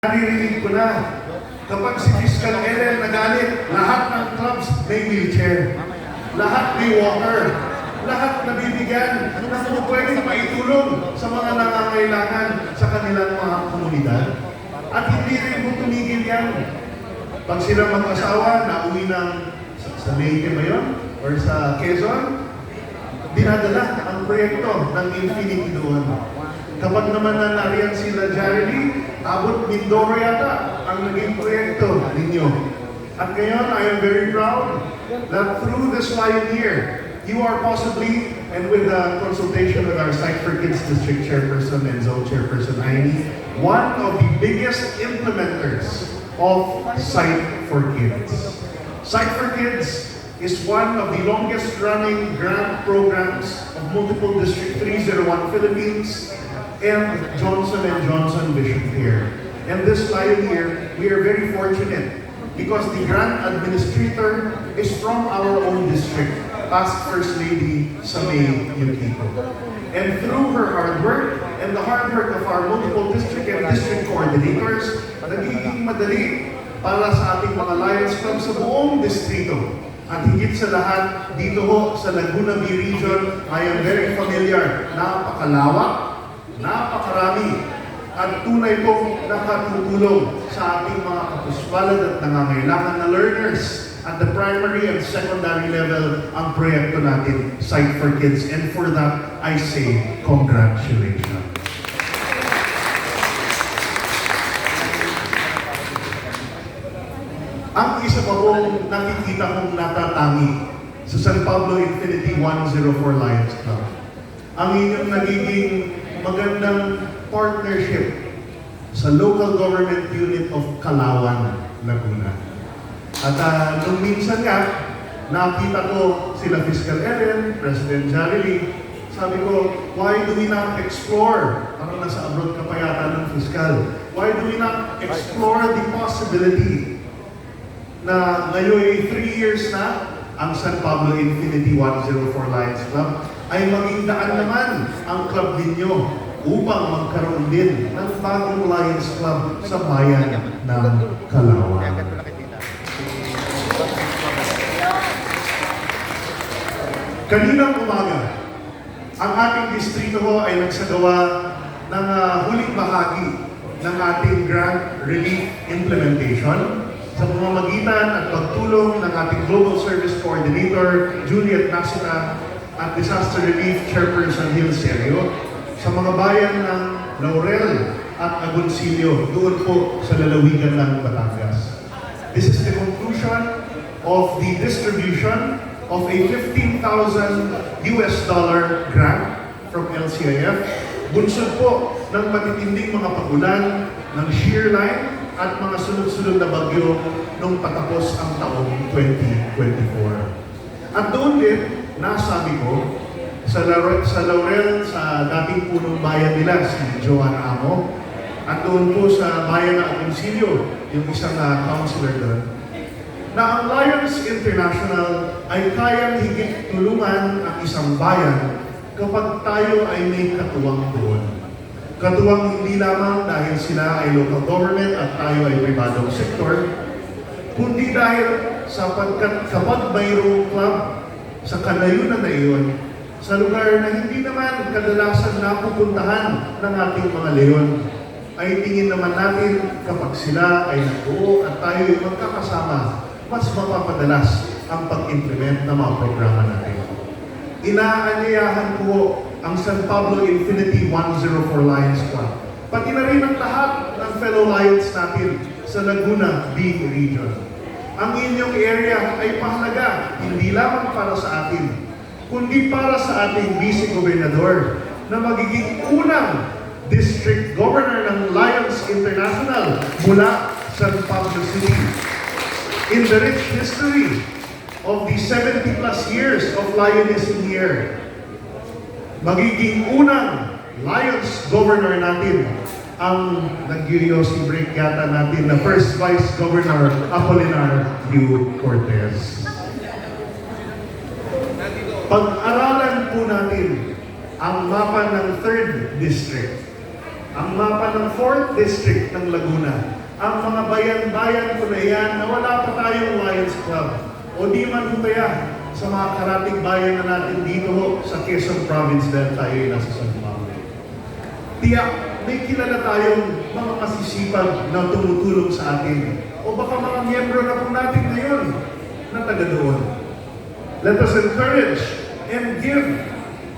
Naririnig ko na, kapag si Fiscal Ellen nagalit, lahat ng clubs may wheelchair, lahat may walker, lahat nabibigyan na pwede maitulong sa mga nangangailangan sa kanilang mga komunidad. At hindi rin mo tumigil yan. Pag sila mag-asawa, nauwi ng sa Leyte ba yun? Or sa Quezon, dinadala ang proyekto ng Infinity doon. Kapag naman nariyan sila Jarely, abot Mindoro yata ang naging proyekto ninyo. At ngayon, I am very proud that through this Lion Year, you are possibly, and with the consultation with our Sight for Kids District Chairperson and Zone Chairperson Aini, one of the biggest implementers of Sight for Kids. Sight for Kids is one of the longest running grant programs of multiple District 301 Philippines and Johnson & Johnson Vision Care. And this Lion Year, we are very fortunate because the grant administrator is from our own district, Past First Lady Samay Yukiko. And through her hard work and the hard work of our multiple district and district coordinators, nagiging madali para sa ating mga Lions Club sa buong distrito. At higit sa lahat, dito ho sa Laguna B region, I am very familiar, napakalawak, napakarami at tunay pong nakatutulong sa ating mga kapuspalan at nangangailangan na learners at the primary and secondary level ang proyekto natin, Sight for Kids. And for that, I say, congratulations. Ang isa pa pong nakikita kong natatangi sa San Pablo Infinity 104 Lions Club, ang inyong nagiging magandang partnership sa local government unit of Calauan, Laguna. At nung minsan nga, nakita ko sila Fiscal Ellen, President Jarely, sabi ko, why do we not explore, parang nasa abroad ka pa yata ng Fiscal, why do we not explore the possibility na ngayon 3 years na ang San Pablo Infinity 104 Lions Club ay maging daan naman ang club ninyo upang magkaroon din ng bagong Lions Club sa bayan ng Calauan. Kaninang umaga, ang ating distrito ho ay nagsagawa ng huling bahagi ng ating grant relief implementation sa pamamagitan at pagtulong ng ating Global Service Coordinator, Juliet Nasita, at Disaster Relief Chairperson Hil Serio, sa mga bayan ng Laurel at Agoncillo, doon po sa lalawigan ng Batangas. This is the conclusion of the distribution of a $15,000 grant from LCIF, bunsod po ng matitinding mga pagulan ng shear line at mga sunod-sunod na bagyo nung patapos ang taong 2024. At doon din, nasabi ko, sa Laurel, sa dating punong bayan nila, si Joan Amo, at doon po sa bayan ng Agoncillo, yung isang councilor doon, na ang Lions International ay kayang higit tulungan ang isang bayan kapag tayo ay may katuwang doon. Katuwang hindi lamang dahil sila ay local government at tayo ay pribadong sektor, kundi dahil sapagkat kapag mayroong club sa kalayunan na iyon, sa lugar na hindi naman kadalasan napupuntahan ng ating mga leon, ay tingin naman natin kapag sila ay nagbuo at tayo ay magkakasama, mas mapapadalas ang pag-implement ng mga programa natin. Inaanyayahan ko ang San Pablo Infinity 104 Lions Club, pati na rin ang lahat ng fellow Lions natin sa Laguna B region. Ang inyong area ay mahalaga, hindi lamang para sa atin, kundi para sa ating Vice Gobernador na magiging unang District Governor ng Lions International mula San Pablo City. In the rich history of the 70+ years of Lionism here, magiging unang Lions Governor natin ang nag-Yossi break yata natin na First Vice Governor Apolinar U. Cortez. Pag-aralan po natin ang mapa ng 3rd District, ang mapa ng 4th District ng Laguna, ang mga bayan-bayan ko na yan na wala pa tayong Lions Club o di man kaya sa mga karating bayan na natin dito sa Quezon Province dahil tayo ay nasa San Pablo. Tiyak, may kilala tayong mga masisipag na tumutulong sa atin o baka mga miyembro na po natin ngayon na taga doon. Let us encourage and give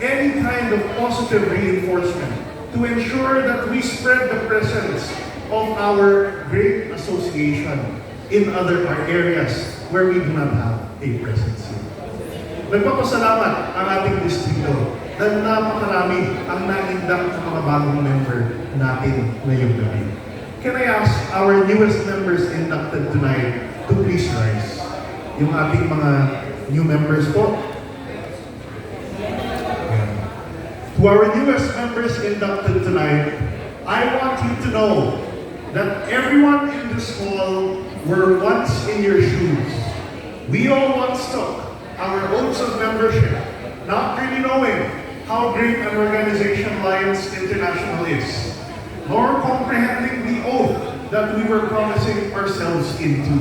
any kind of positive reinforcement to ensure that we spread the presence of our great association in other areas where we do not have a presence. Nagpapasalamat ang ating distrito dahil napakarami ang naindang sa mga bagong member natin ngayong gabi. Can I ask our newest members inducted tonight to please rise? Yung ating mga new members po. To our newest members inducted tonight, I want you to know that everyone in this hall were once in your shoes. We all once took our oaths of membership, not really knowing how great an organization Lions International is, nor comprehending the oath that we were promising ourselves into.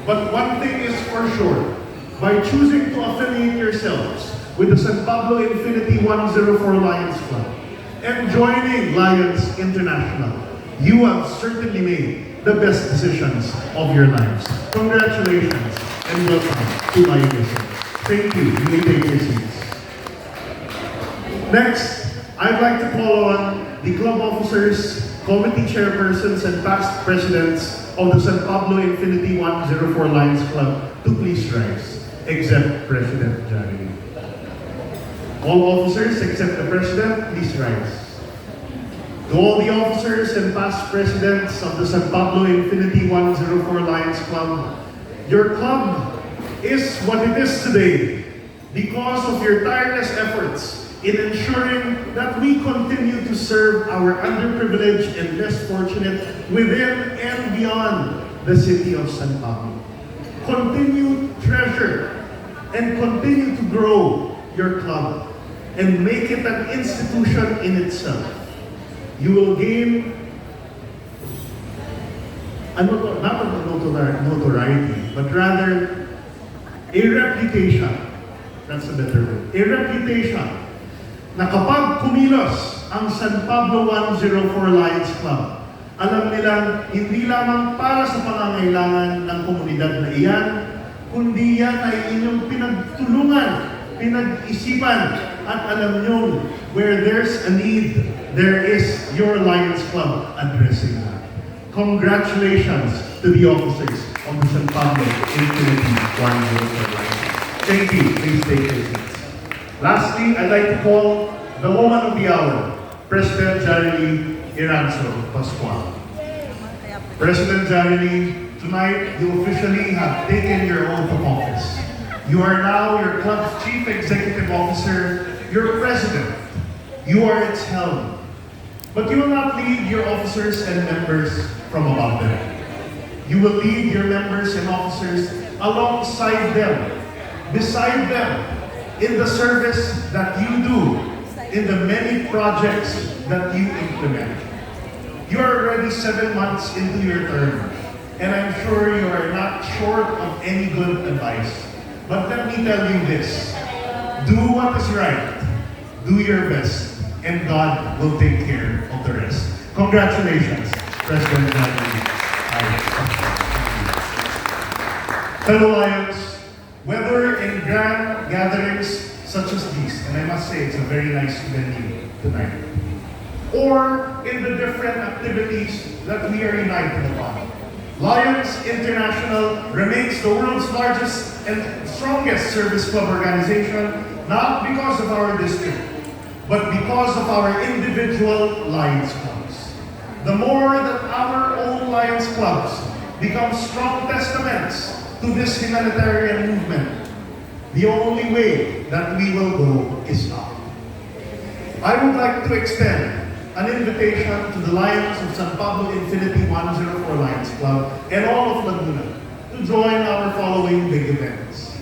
But one thing is for sure, by choosing to affiliate yourselves with the San Pablo Infinity 104 Lions Club and joining Lions International, you have certainly made the best decisions of your lives. Congratulations and welcome to my visit. Thank you. You may take your seats. Next, I'd like to call on the club officers, committee chairpersons, and past presidents of the San Pablo Infinity 104 Lions Club to please rise, except President Jari. All officers except the President, please rise. To all the officers and past presidents of the San Pablo Infinity 104 Lions Club, your club is what it is today because of your tireless efforts in ensuring that we continue to serve our underprivileged and less fortunate within and beyond the city of San Pablo. Continue to treasure and continue to grow your club and make it an institution in itself. You will gain not a notoriety, but rather a reputation. That's a better word. A reputation na kapag kumilos ang San Pablo 104 Lions Club, alam nilang hindi lamang para sa pangangailangan ng komunidad na iyan, kundi yan ay inyong pinagtulungan, pinag-isipan, at alam nyo, where there's a need, there is your Lions Club addressing that. Congratulations to the officers of the San Pablo Infinity 104 Lions. Thank you. Please take your seats. Lastly, I'd like to call the woman of the hour, President Jari Iranzo Pascual. President Jari, tonight you officially have taken your oath of office. You are now your club's chief executive officer, your president. You are its helm. But you will not lead your officers and members from above them. You will lead your members and officers alongside them, beside them, in the service that you do, in the many projects that you implement. You are already 7 months into your term, and I'm sure you are not short of any good advice. But let me tell you this, do what is right, do your best, and God will take care of the rest. Congratulations, President Jari. Fellow Lions, whether in grand gatherings such as these, and I must say it's a very nice venue tonight, or in the different activities that we are united upon, Lions International remains the world's largest and strongest service club organization, not because of our district, but because of our individual Lions clubs. The more that our own Lions clubs become strong testaments to this humanitarian movement, the only way that we will go is up. I would like to extend an invitation to the Lions of San Pablo Infinity 104 Lions Club and all of Laguna to join our following big events.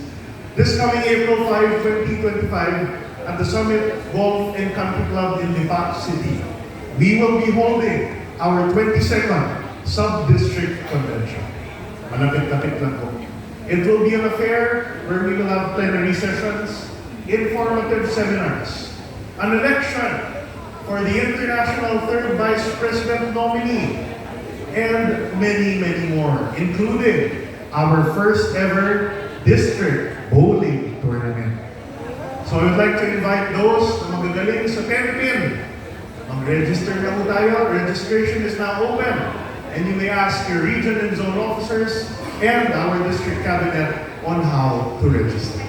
This coming April 5, 2025 at the Summit Golf and Country Club in Lipa City. we will be holding our 22nd Sub-District Convention. Malapit-lapit lang po. It will be an affair where we will have plenary sessions, informative seminars, an election for the International Third Vice President nominee, and many, many more, including our first ever district bowling tournament. So I would like to invite those na magagaling sa 10-pin. Mag-register na po tayo. Registration is now open. And you may ask your region and zone officers and our district cabinet on how to register.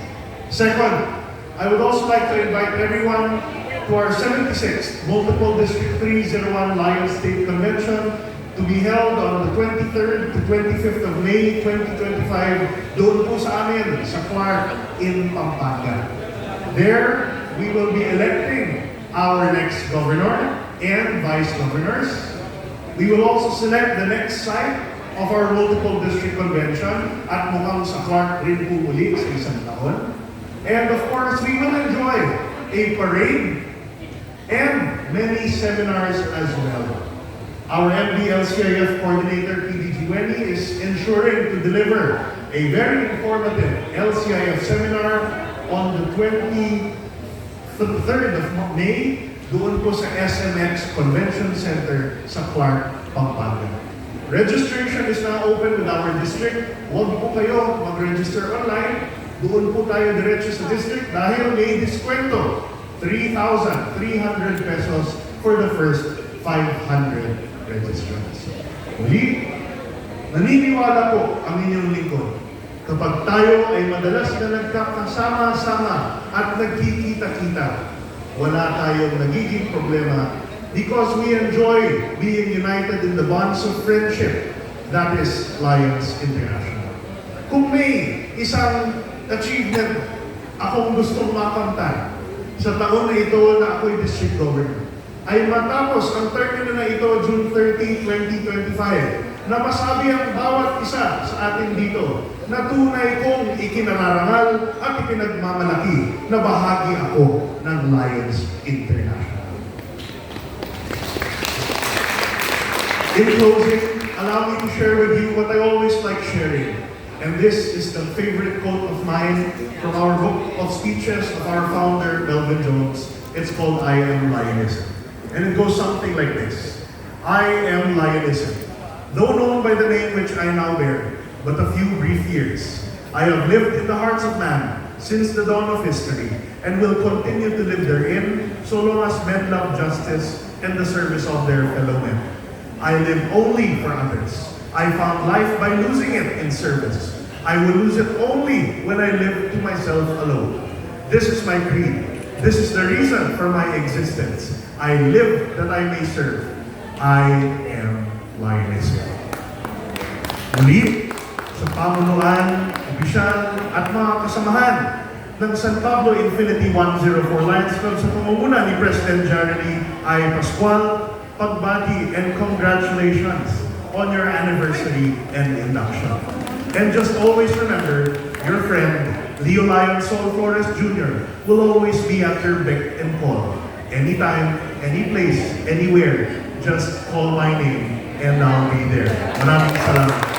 Second, I would also like to invite everyone to our 76th Multiple District 301 Lions State Convention to be held on the 23rd to 25th of May 2025 doon po sa amin sa Clark in Pampanga. There, we will be electing our next governor and vice governors. We will also select the next site of our multiple district convention at mukhang sa Clark rin po uli sa isang taon. And of course, we will enjoy a parade and many seminars as well. Our MD-LCIF coordinator, PDG Wenny, is ensuring to deliver a very informative LCIF seminar on the 23rd of May doon po sa SMX Convention Center sa Clark, Pampanga. Registration is now open with our district. Huwag po kayo mag-register online. Doon po tayo diretso sa district dahil may diskwento. 3,300 pesos for the first 500 registrants. Muli, naniniwala po ang inyong lingkod. Kapag tayo ay madalas na nagkakasama-sama at nagkikita-kita, wala tayong nagiging problema because we enjoy being united in the bonds of friendship that is Lions International. Kung may isang achievement akong gustong makamtan sa taon na ito na ako'y district governor, ay matapos ang termino na ito June 30, 2025, na masabi ang bawat isa sa atin dito na tunay kong ikinararangal at ipinagmamalaki na bahagi ako ng Lions International. In closing, allow me to share with you what I always like sharing. And this is the favorite quote of mine from our book of speeches of our founder, Melvin Jones. It's called I Am Lionism. And it goes something like this. I am Lionism. Though known by the name which I now bear, but a few brief years, I have lived in the hearts of man since the dawn of history, and will continue to live therein so long as men love justice and the service of their fellow men. I live only for others. I found life by losing it in service. I will lose it only when I live to myself alone. This is my creed. This is the reason for my existence. I live that I may serve. I am Lionism. Muli, sa pamunuan, opisyal, at mga kasamahan ng San Pablo Infinity 104 Lions Club sa pamumuno ni President Jeremy I. Pascual, pagbati and congratulations on your anniversary and induction. And just always remember, your friend, Leo Lion Sol Flores Jr. will always be at your beck and call. Anytime, any place, anywhere, just call my name and I'll be there. Maraming salamat.